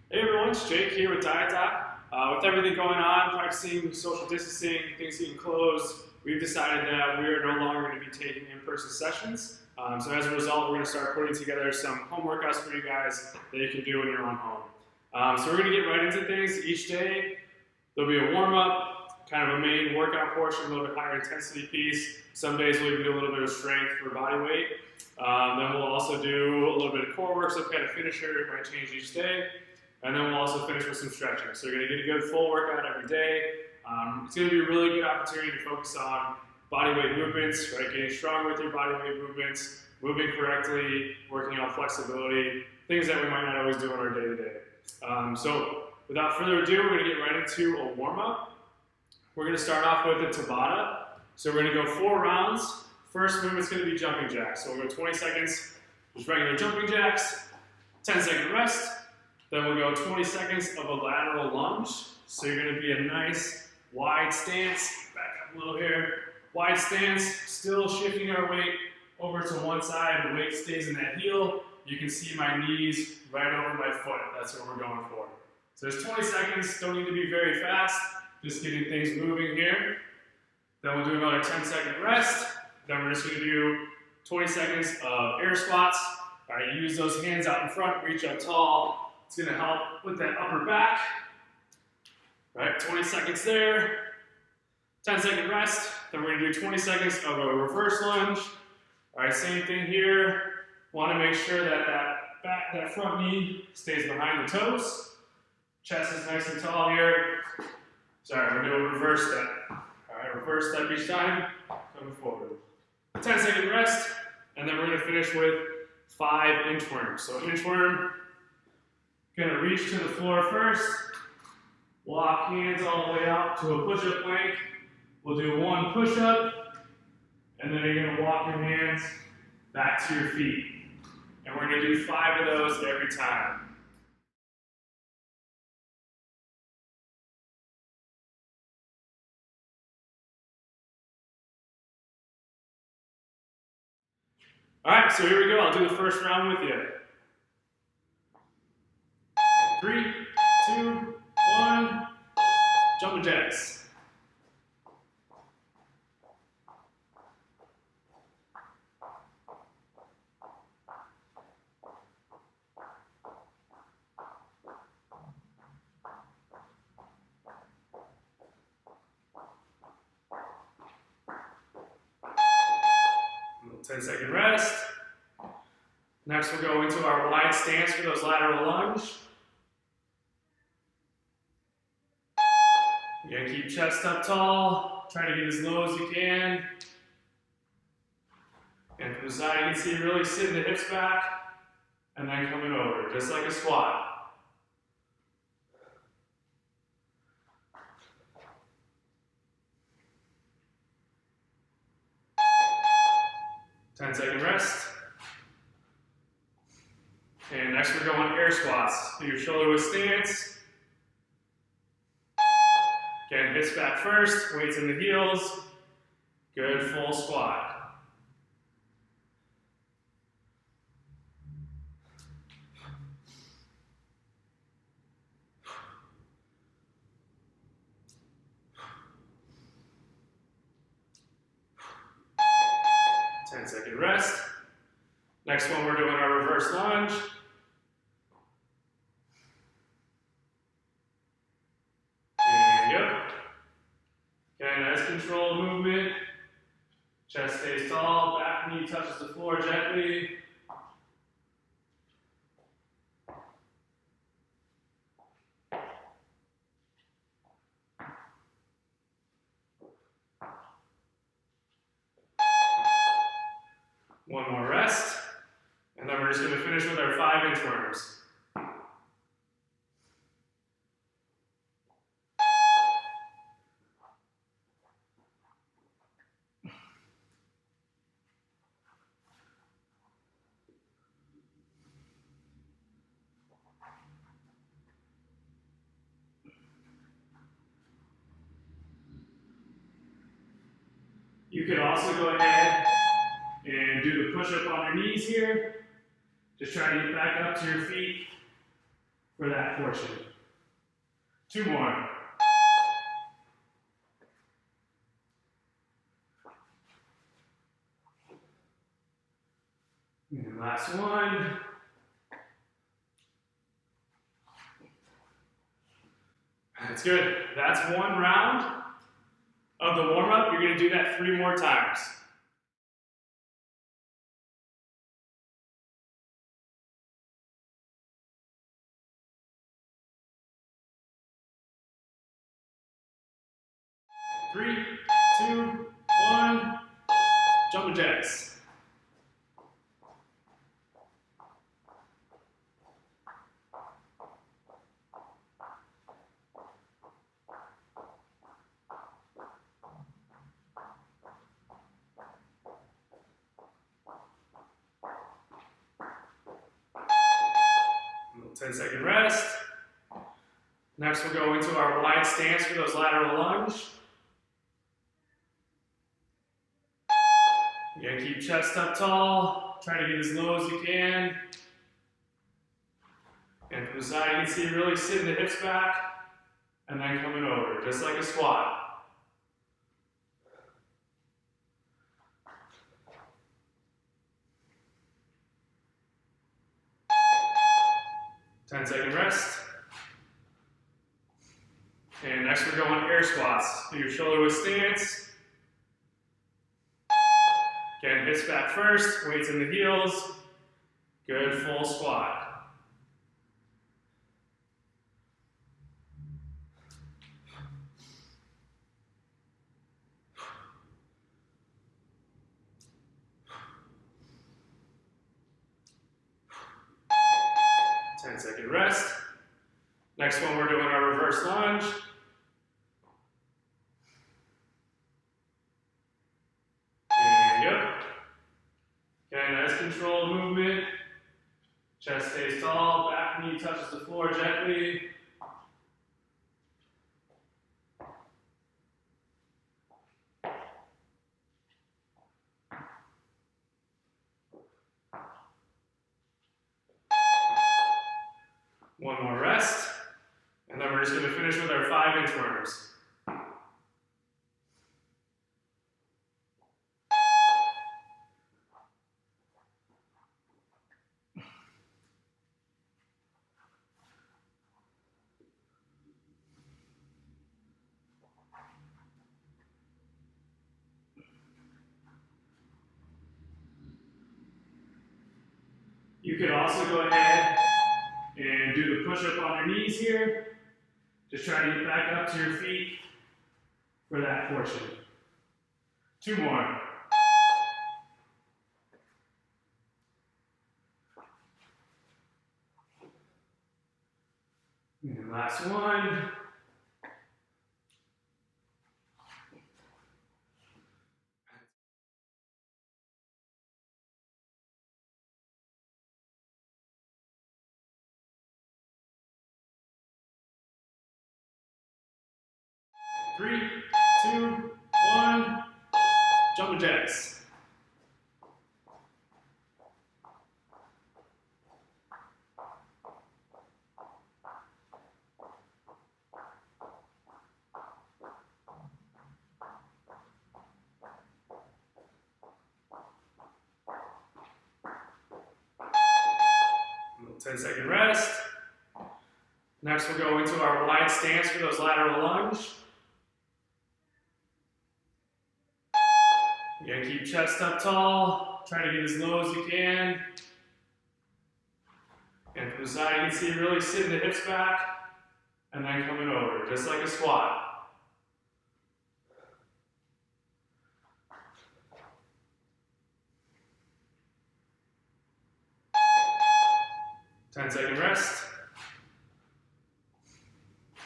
Hey everyone, it's Jake here with Diet Doc. With everything going on, practicing social distancing, things getting closed, we've decided that we are no longer going to be taking in-person sessions. So as a result, we're going to start putting together some home workouts for you guys that you can do in your own home. So we're going to get right into things. Each day, there'll be a warm-up, kind of a main workout portion, a little bit higher intensity piece. Some days we'll even do a little bit of strength for body weight. Then we'll also do a little bit of core work, some kind of finisher. It might change each day. And then we'll also finish with some stretching. So you're going to get a good full workout every day. It's going to be a really good opportunity to focus on body weight movements, right? Getting stronger with your body weight movements, moving correctly, working on flexibility, things that we might not always do in our day-to-day. So without further ado, we're going to get right into a warm-up. We're going to start off with the Tabata. So we're going to go 4 rounds. First movement's going to be jumping jacks. So we'll go 20 seconds, just regular jumping jacks, 10-second rest. Then we'll go 20 seconds of a lateral lunge. So you're going to be a nice wide stance. Back up a little here. Wide stance, still shifting our weight over to one side. The weight stays in that heel. You can see my knees right over my foot. That's what we're going for. So there's 20 seconds. Don't need to be very fast. Just getting things moving here. Then we'll do another 10-second rest. Then we're just going to do 20 seconds of air squats. All right, use those hands out in front. Reach up tall. It's going to help with that upper back. All right, 20 seconds there. 10-second rest. Then we're going to do 20 seconds of a reverse lunge. All right, same thing here. Want to make sure that that front knee stays behind the toes. Chest is nice and tall here. Sorry, we're going to do a reverse step. All right, reverse step each time. Coming forward. 10-second rest. And then we're going to finish with 5 inchworms. So inchworm. Gonna reach to the floor first, walk hands all the way out to a push-up plank. We'll do 1 push-up, and then you're gonna walk your hands back to your feet. And we're gonna do 5 of those every time. All right, so here we go. I'll do the first round with you. 3, 2, 1, jumping jacks. Little 10-second rest. Next we'll go into our wide stance for those lateral lunge. You're going to keep chest up tall, try to get as low as you can. And from the side, you can see really sitting the hips back and then coming over, just like a squat. Ten-second rest. And next we're going air squats. Do your shoulder width stance. Again, hips back first, weights in the heels. Good full squat. Ten-second rest. Next one, we're doing our reverse lunge. Okay, nice controlled movement. Chest stays tall, back knee touches the floor gently. One more rest, and then we're just going to finish with our 5 inchworms. You could also go ahead and do the push-up on your knees here. Just try to get back up to your feet. for that portion. 2 more. And last one. That's good. That's 1 round of the warm-up. You're going to do that 3 more times. Three, 2, 1, jumping jacks. Little 10-second rest. Next we'll go into our wide stance for those lateral lunge. Again, keep chest up tall. Try to get as low as you can. And from the side, you can see really sitting the hips back and then coming over, just like a squat. Ten-second rest. And next we're going air squats. Do your shoulder width stance. Again, hips back first, weights in the heels. Good full squat. Ten-second rest. Next one, we're doing our reverse lunge. There you go. Okay, nice controlled movement. Chest stays tall, back knee touches the floor gently. One more rest, and then we're just going to finish with our 5 inchworms. You could also go ahead and do the push-up on your knees here. Just try to get back up to your feet for that portion. 2 more. And last one. Three, 2, 1, jumping jacks. Little 10-second rest. Next we'll go into our wide stance for those lateral lunge. Again, keep chest up tall. Try to get as low as you can. And from the side, you can see really sitting the hips back and then coming over, just like a squat. Ten-second rest.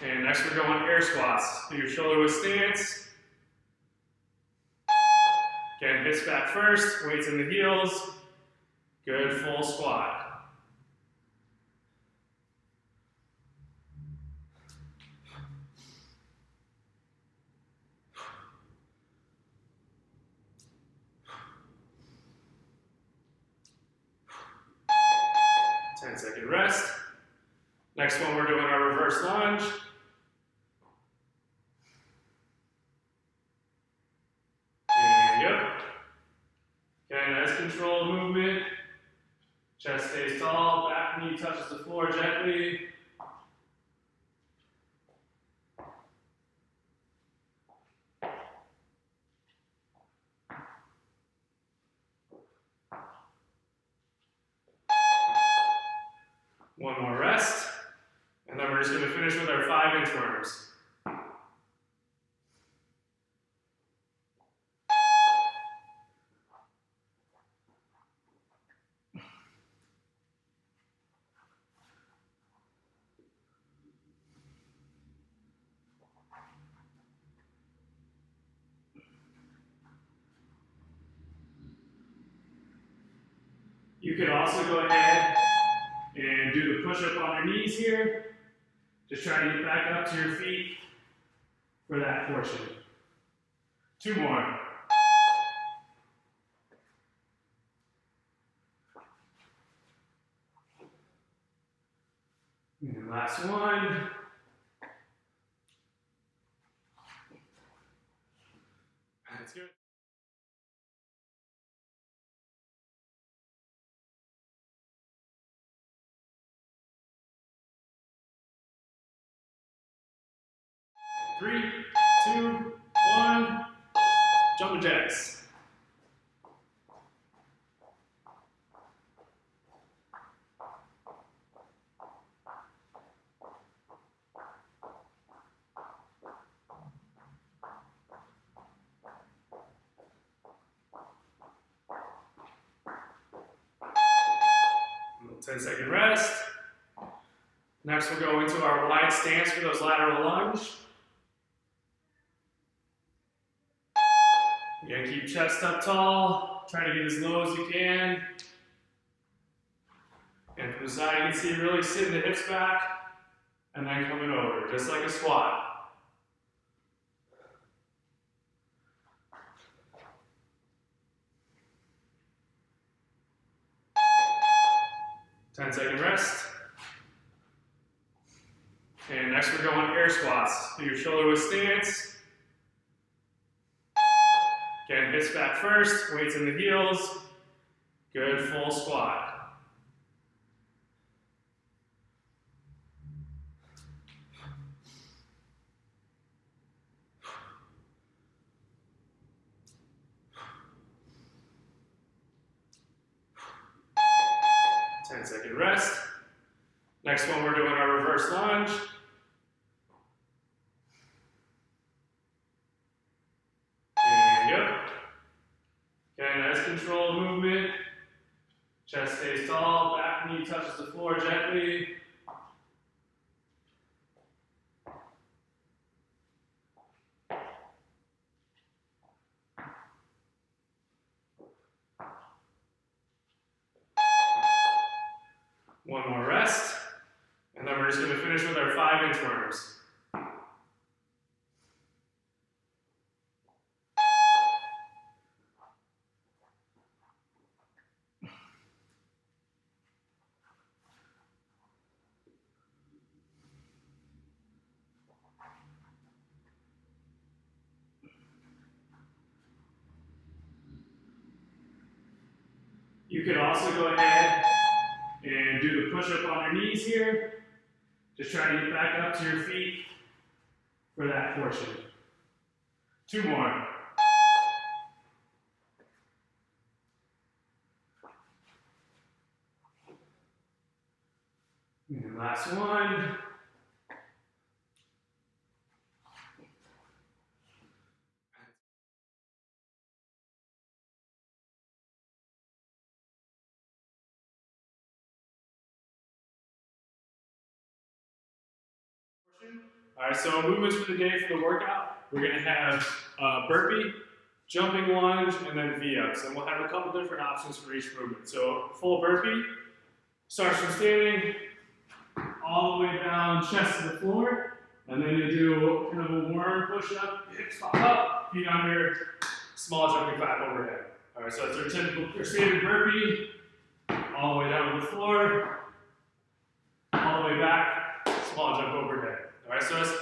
And next we're going air squats. Do your shoulder width stance. Again, hips back first, weights in the heels. Good full squat. Ten-second rest. Next one, we're doing our reverse lunge. And yep. Okay, nice controlled movement. Chest stays tall, back knee touches the floor gently. One more rest, and then we're just going to finish with our 5 inchworms. You could also go ahead and do the push-up on your knees here. Just try to get back up to your feet for that portion. 2 more. And last one. That's good. Three, 2, 1, jumping jacks. A 10-second rest. Next, we'll go into our wide stance for those lateral lunge. Again, keep chest up tall. Try to get as low as you can. And from the side, you can see really sitting the hips back and then coming over, just like a squat. Ten-second rest. And next we're going air squats. Do your shoulder width stance. Again, hips back first, weights in the heels. Good full squat. Ten-second rest. Next one, we're doing our reverse lunge. And yep. Okay, nice controlled movement. Chest stays tall, back knee touches the floor gently. One more rest, and then we're just going to finish with our 5 inchworms. You could also go ahead and do the push-up on your knees here. Just try to get back up to your feet for that portion. 2 more. And last one. All right, so movements for the day for the workout. We're going to have burpee, jumping lunge, and then V-ups. And we'll have a couple different options for each movement. So full burpee starts from standing all the way down, chest to the floor. And then you do kind of a worm push-up, hips pop up, feet under, small jumping clap overhead. All right, so that's our typical standard burpee, all the way down to the floor, all the way back, small jump overhead. All right, so as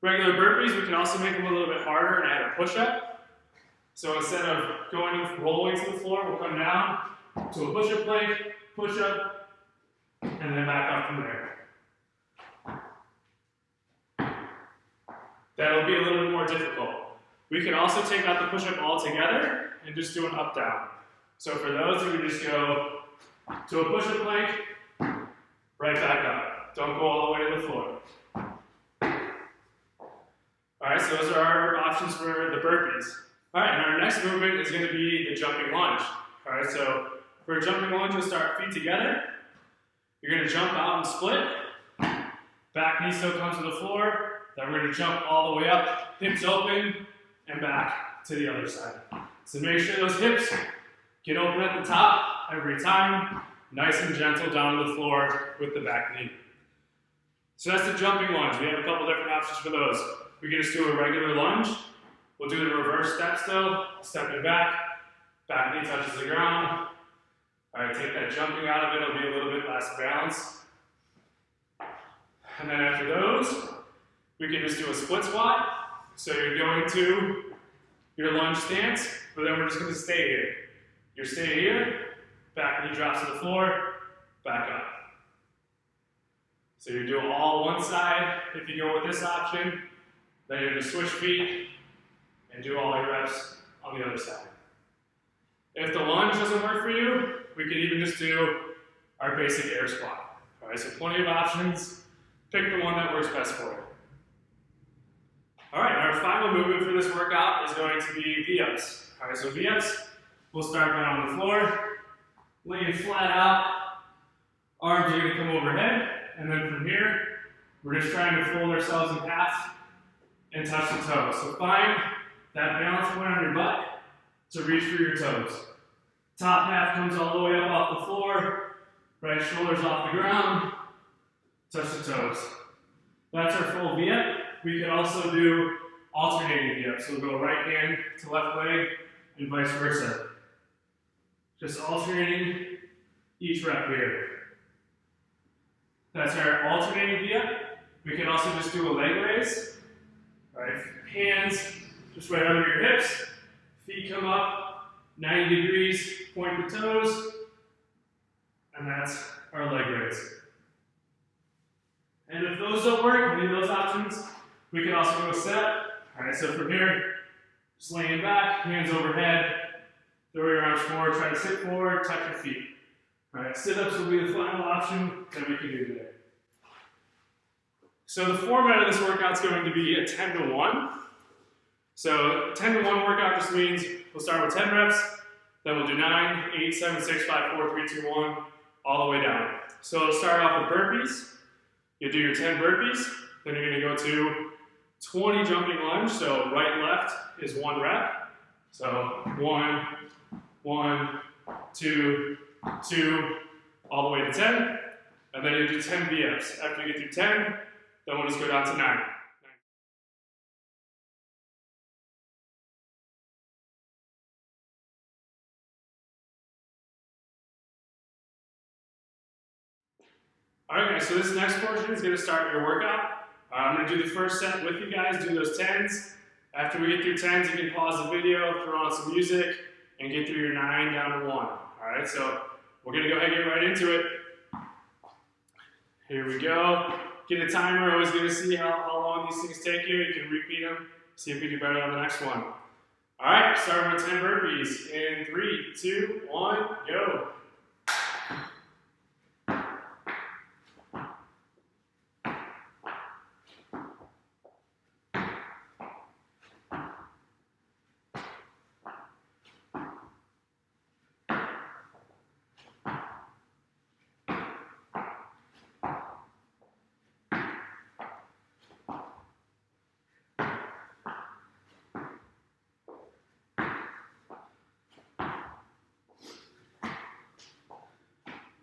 regular burpees, we can also make them a little bit harder and add a push-up. So instead of rolling to the floor, we'll come down to a push-up plank, push-up, and then back up from there. That'll be a little bit more difficult. We can also take out the push-up altogether and just do an up-down. So for those, you would just go to a push-up plank, right back up. Don't go all the way to the floor. All right, so those are our options for the burpees. All right, and our next movement is going to be the jumping lunge. All right, so for a jumping lunge, we'll start feet together. You're going to jump out and split. Back knee still comes to the floor. Then we're going to jump all the way up, hips open, and back to the other side. So make sure those hips get open at the top every time. Nice and gentle down to the floor with the back knee. So that's the jumping lunge. We have a couple different options for those. We can just do a regular lunge. We'll do the reverse step still. Stepping back knee touches the ground. All right, take that jumping out of it. It'll be a little bit less balance. And then after those, we can just do a split squat. So you're going to your lunge stance, but then we're just going to stay here. You stay here, back knee drops to the floor, back up. So you do all one side. If you go with this option, then you're going to switch feet and do all your reps on the other side. If the lunge doesn't work for you, we can even just do our basic air squat. All right, so plenty of options. Pick the one that works best for you. All right, our final movement for this workout is going to be V-ups. All right, so V-ups, we'll start right on the floor, laying flat out. Arms are going to come overhead, and then from here, we're just trying to fold ourselves in half and touch the toes. So find that balance point on your butt to reach for your toes. Top half comes all the way up off the floor, right shoulders off the ground, touch the toes. That's our full V-up. We can also do alternating V-ups. So we'll go right hand to left leg and vice versa. Just alternating each rep here. That's our alternating V-up. We can also just do a leg raise. All right, hands just right under your hips. Feet come up 90 degrees, point the toes. And that's our leg raise. And if those don't work, any of those options, we can also go step. All right, so from here, just laying back, hands overhead, throw your arms forward, try to sit forward, touch your feet. All right, sit-ups will be the final option that we can do today. So the format of this workout is going to be a 10 to 1. So 10 to 1 workout just means we'll start with 10 reps, then we'll do 9, 8, 7, 6, 5, 4, 3, 2, 1, all the way down. So it'll start off with burpees. You'll do your 10 burpees, then you're going to go to 20 jumping lunge, so right, left is 1 rep. So 1, 1, 2, 2, all the way to 10. And then you do 10 V-ups. After you get through 10, then we'll just go down to 9. All right, guys, so this next portion is going to start your workout. I'm going to do the first set with you guys, do those 10s. After we get through 10s, you can pause the video, throw on some music, and get through your 9 down to 1. All right, so we're going to go ahead and get right into it. Here we go. Get a timer. Always going to see how long these things take you. You can repeat them, see if we do better on the next one. All right, starting with 10 burpees. In 3, 2, 1, go.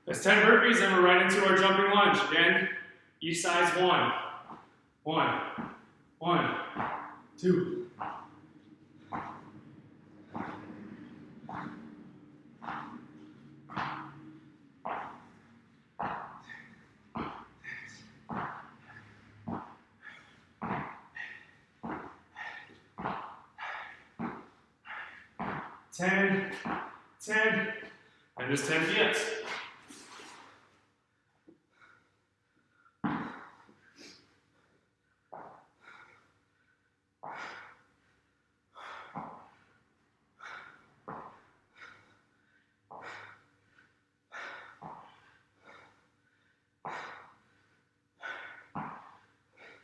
That's 10 burpees, and we're right into our jumping lunge. Again, each side's 1. 1, 1, 2. 10, 10, and just 10 VFs.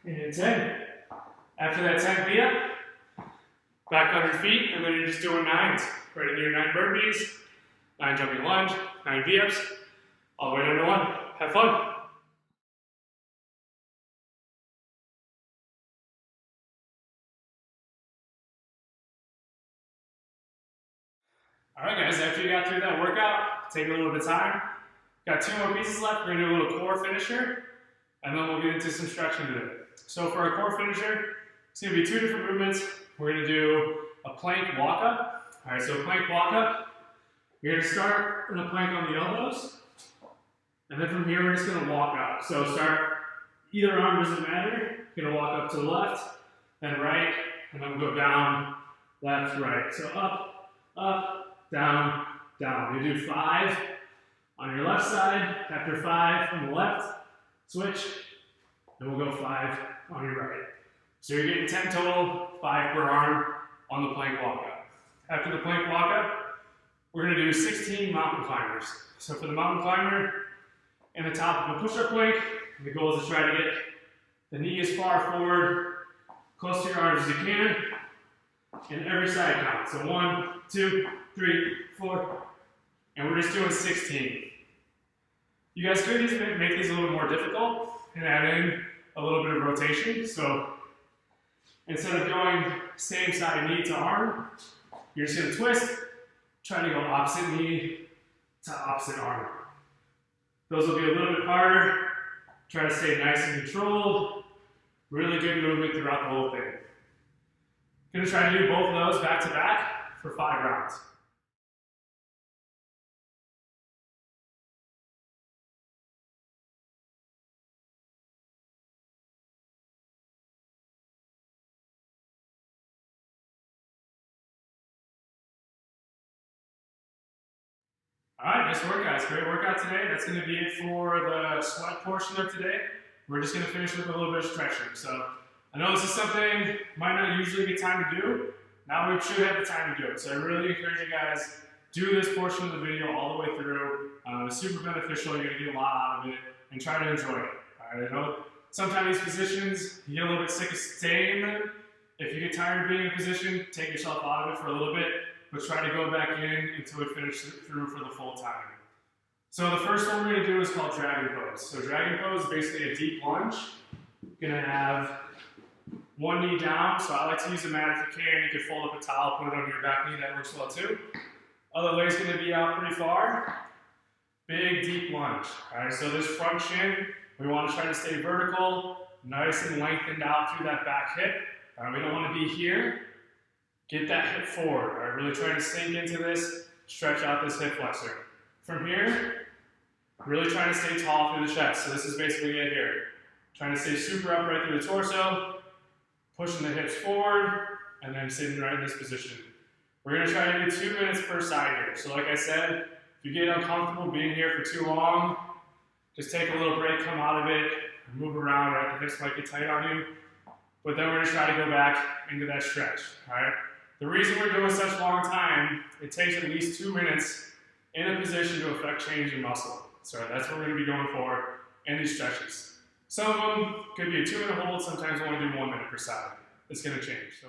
And 10. After that 10 VF, back on your feet, and then you're just doing 9s. Right into your 9 burpees, 9 jumping lunge, 9 VFs, all the way down to 1. Have fun. All right, guys, after you got through that workout, take a little bit of time. Got 2 more pieces left. We're gonna do a little core finisher, and then we'll get into some stretching today. So for our core finisher, it's gonna be 2 different movements. We're gonna do a plank walk up. All right, so plank walk up. You're gonna start in a plank on the elbows, and then from here, we're just gonna walk up. So start, either arm doesn't matter. You're gonna walk up to the left, then right, and then we'll go down, left, right. So up, up, down, down. You do 5 on your left side. After 5 on the left, switch, and we'll go 5 on your right. So you're getting 10 total, 5 per arm on the plank walk up. After the plank walk up, we're gonna do 16 mountain climbers. So for the mountain climber, in the top of a push-up plank, the goal is to try to get the knee as far forward, close to your arms as you can, and every side count. So 1, 2, 3, 4, and we're just doing 16. You guys could make these a little more difficult and add in a little bit of rotation. So instead of going same side knee to arm, you're just gonna twist, try to go opposite knee to opposite arm. Those will be a little bit harder. Try to stay nice and controlled. Really good movement throughout the whole thing. Gonna try to do both of those back to back for 5 rounds. All right, nice work, guys. Great workout today. That's going to be it for the sweat portion of today. We're just going to finish with a little bit of stretching. So I know this is something might not usually get time to do. Now we should have the time to do it. So I really encourage you guys, do this portion of the video all the way through. It's super beneficial. You're going to get a lot out of it, and try to enjoy it. All right, I know sometimes these positions, you get a little bit sick of staying in them. If you get tired of being in a position, take yourself out of it for a little bit, but try to go back in until we finish through for the full time. So the first one we're going to do is called dragon pose. So dragon pose is basically a deep lunge. You're going to have one knee down. So I like to use a mat if you can. You can fold up a towel, put it on your back knee. That works well too. Other leg's going to be out pretty far. Big, deep lunge. All right, so this front shin, we want to try to stay vertical, nice and lengthened out through that back hip. We don't want to be here. Get that hip forward. All right, really trying to sink into this, stretch out this hip flexor. From here, really trying to stay tall through the chest. So this is basically it here. Trying to stay super upright through the torso, pushing the hips forward, and then sitting right in this position. We're going to try to do 2 minutes per side here. So like I said, if you get uncomfortable being here for too long, just take a little break, come out of it, move around, right? The hips might get tight on you. But then we're going to try to go back into that stretch, all right? The reason we're doing such a long time, it takes at least 2 minutes in a position to affect change in muscle. So that's what we're going to be going for in these stretches. Some of them could be a 2-minute hold, sometimes we want to do 1 minute per side. It's going to change. So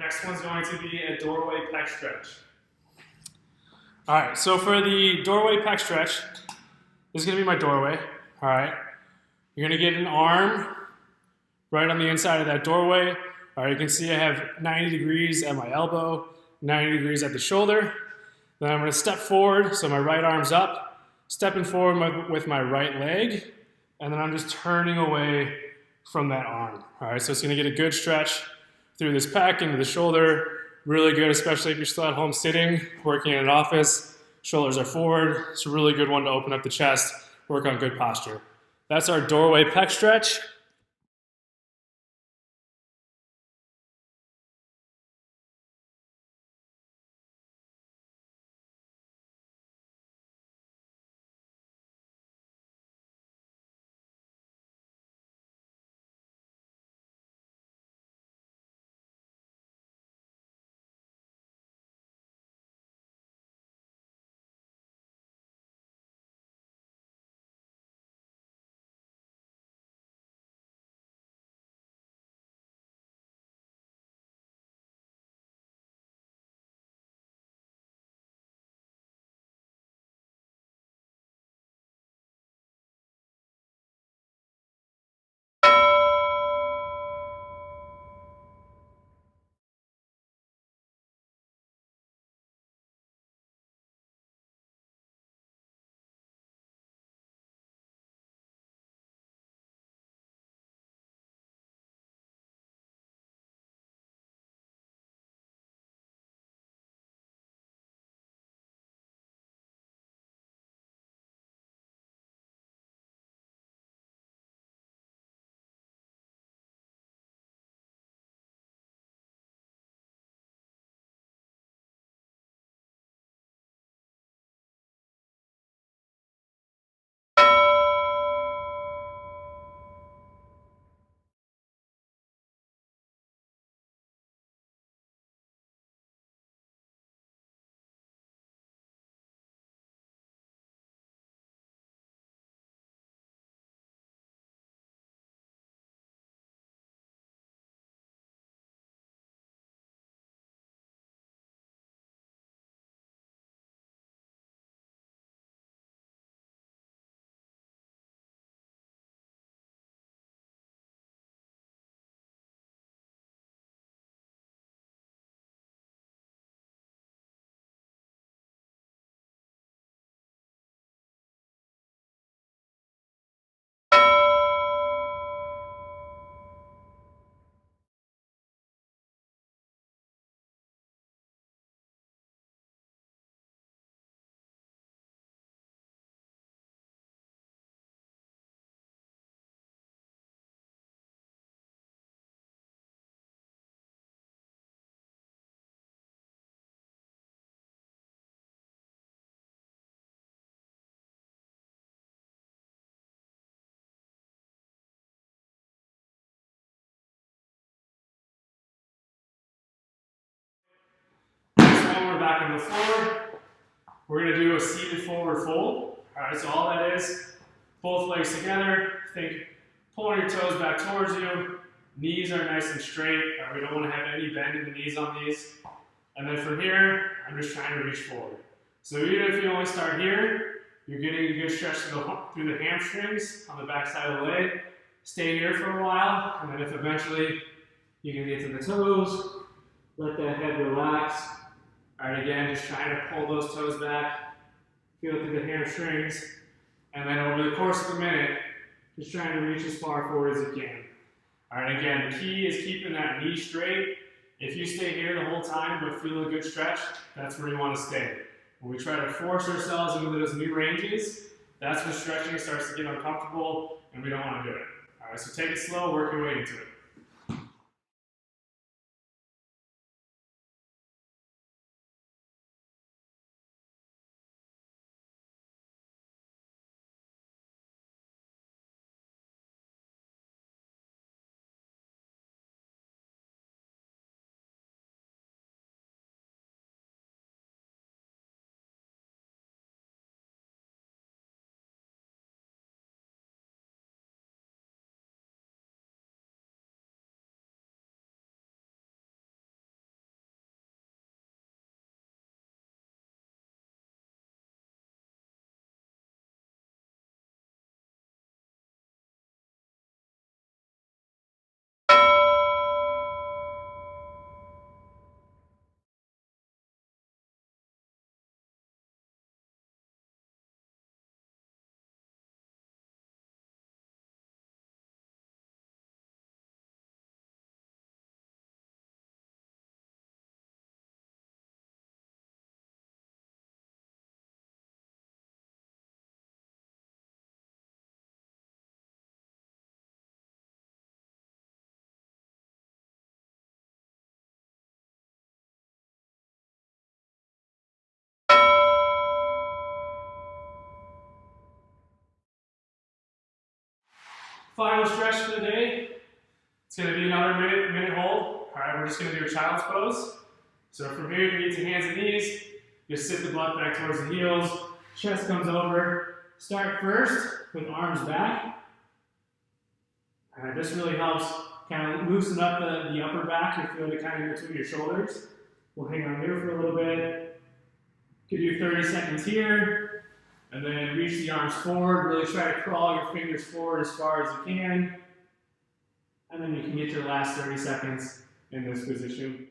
Next one's going to be a doorway pec stretch. All right, so for the doorway pec stretch, this is gonna be my doorway, all right? You're gonna get an arm right on the inside of that doorway. All right, you can see I have 90 degrees at my elbow, 90 degrees at the shoulder. Then I'm gonna step forward, so my right arm's up, stepping forward with my right leg, and then I'm just turning away from that arm. All right, so it's gonna get a good stretch through this pec into the shoulder. Really good, especially if you're still at home sitting, working in an office. Shoulders are forward. It's a really good one to open up the chest, work on good posture. That's our doorway pec stretch. We're back on the floor. We're gonna do a seated forward fold. All right, so all that is, both legs together. Think pulling your toes back towards you. Knees are nice and straight. We don't wanna have any bend in the knees on these. And then from here, I'm just trying to reach forward. So even if you only start here, you're getting a good stretch through the hamstrings on the back side of the leg. Stay here for a while, and then if eventually you can get to the toes, let that head relax. All right, again, just trying to pull those toes back, feel it through the hamstrings, and then over the course of the minute, just trying to reach as far forward as you can. All right, again, the key is keeping that knee straight. If you stay here the whole time but feel a good stretch, that's where you want to stay. When we try to force ourselves into those new ranges, that's when stretching starts to get uncomfortable, and we don't want to do it. All right, so take it slow, work your way into it. Final stretch for the day. It's going to be another minute hold. All right, we're just going to do a child's pose. So from here, you get to hands and knees. You sit the butt back towards the heels. Chest comes over. Start first with arms back. All right, this really helps kind of loosen up the upper back. You feel it kind of between your shoulders. We'll hang on here for a little bit. Give you 30 seconds here. And then reach the arms forward. Really try to crawl your fingers forward as far as you can. And then you can get your last 30 seconds in this position.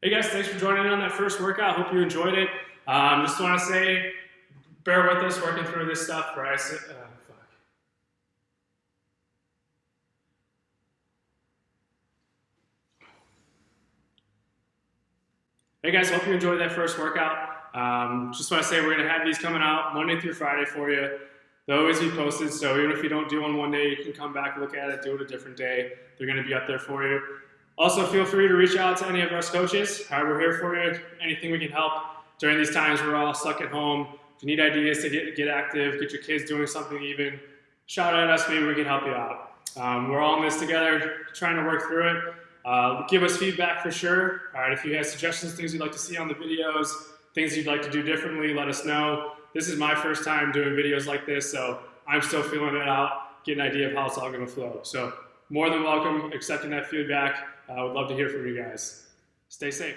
Hey guys, thanks for joining in on that first workout. Hope you enjoyed it. Just want to say, bear with us working through this stuff. Where I sit, Hey guys, hope you enjoyed that first workout. Just want to say we're going to have these coming out Monday through Friday for you. They'll always be posted, so even if you don't do one day, you can come back, look at it, do it a different day. They're going to be up there for you. Also, feel free to reach out to any of us coaches. We're here for you. Anything we can help during these times we're all stuck at home. If you need ideas to get active, get your kids doing something even, shout at us, maybe we can help you out. We're all in this together, trying to work through it. Give us feedback for sure. All right, if you have suggestions, things you'd like to see on the videos, things you'd like to do differently, let us know. This is my first time doing videos like this, so I'm still feeling it out, get an idea of how it's all going to flow. So more than welcome accepting that feedback. I would love to hear from you guys. Stay safe.